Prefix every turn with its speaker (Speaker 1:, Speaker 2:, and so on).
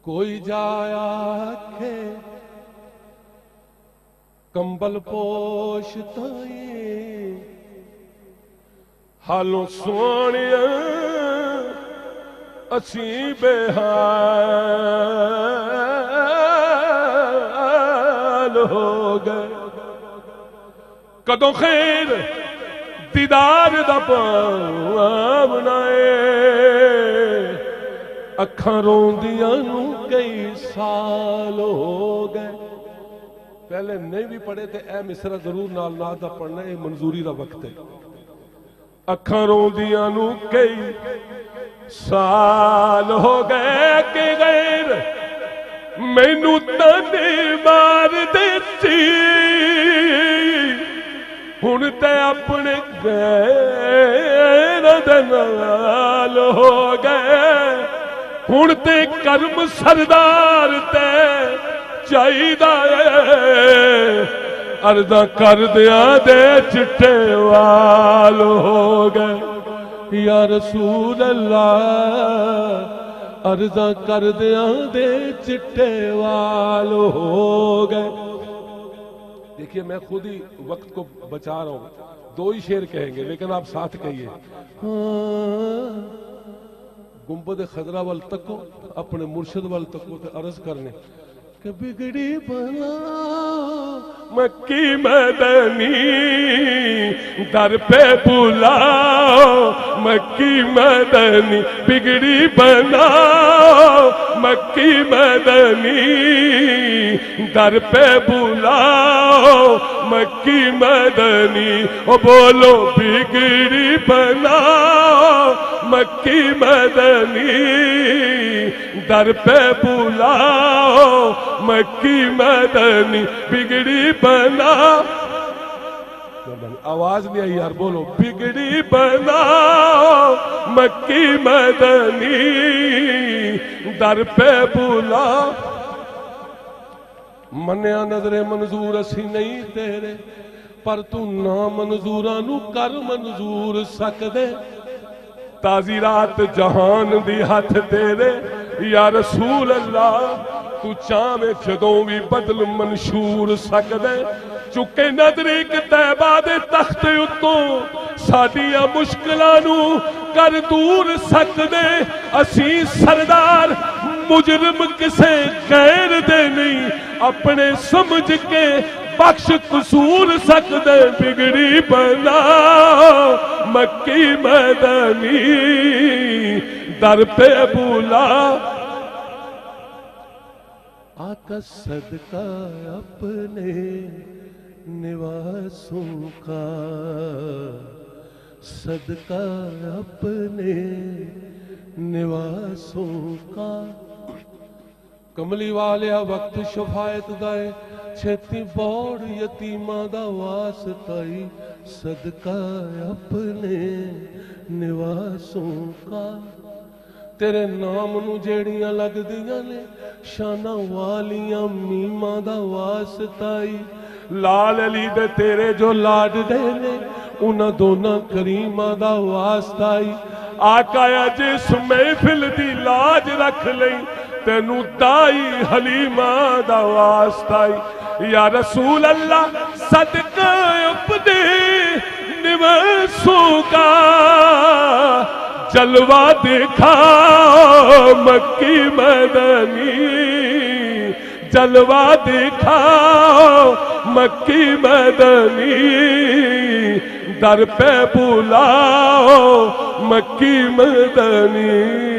Speaker 1: کوئی جایا کھے کمبل پوش تائیں حالوں سونیا اسی بے حال ہو گئے کدوں خیر دیدار دا پاونا اکھاں روندیاں نو کئی سال ہو گئے. پہلے نہیں بھی پڑھے تھے اے مصرع ضرور نال نال دا پڑھنا ہے منظوری دا وقت ہے. اکھاں روندیاں نو کئی سال ہو گئے کہ غیر مینوں تانے مار دیتی ہن تے اپنے غیر دے نال ہو گئے ہن تے کرم سردار تے چاہیدا اے عرضاں کر دیا دے چٹے وال ہو گئے یا رسول اللہ عرضاں کر دیا دے چٹے وال ہو گئے. دیکھیے میں خود ہی وقت کو بچا رہا ہوں دو ہی شعر کہیں گے لیکن آپ ساتھ کہیے. گنبد خضرا وال تکو اپنے مرشد وال تکو تے عرض کرنے کہ بگڑی بنا مکی مدنی در پہ بلاؤ مکی مدنی بگڑی بنا مکی مدنی در پہ بلاؤ مکی مدنی او بولو بگڑی بنا مکی مدنی در پہ بلاؤ مکی مدنی بگڑی بنا. آواز نہیں آئی یار بولو بگڑی بنا مکی مدنی در پہ بلاؤ. منیا نظر منظور اسی نہیں تیرے پر تو نا منظورانو کر منظور سکدے تازی رات جہان دی ہاتھ تیرے یا رسول اللہ تو چاہے جدوں بھی بدل منشور سکدے چکے نظر ایک طیبہ دے تخت اتوں سادیاں مشکلانو کر دور سکدے اسی سردار مجرم کسے غیر دے نہیں اپنے سمجھ کے بخش قصور سکدے بگڑی بنا مکی مدنی در پہ بولا. آقا صدقہ اپنے نواسوں کا صدقہ اپنے نواسوں کا کملی والیا وقت شفایت دائے چھتی بوڑ یتیمہ دا واسطائی صدقہ اپنے نواسوں کا تیرے نام نو جیڑیاں لگ دیاں نے شانہ والیاں میمہ دا واسطائی لال علی دے تیرے جو لاڈ دے نے انہ دونہ کریمہ دا واسطائی آقا یا جس محفل دی لاج رکھ لیں تینو دائی حلیمہ دا واسطائی یا رسول اللہ صدقہ اپنے نواسوں کا جلوہ دکھا مکی مدنی جلوہ دکھا مکی مدنی در پہ بلاؤ مکی مدنی.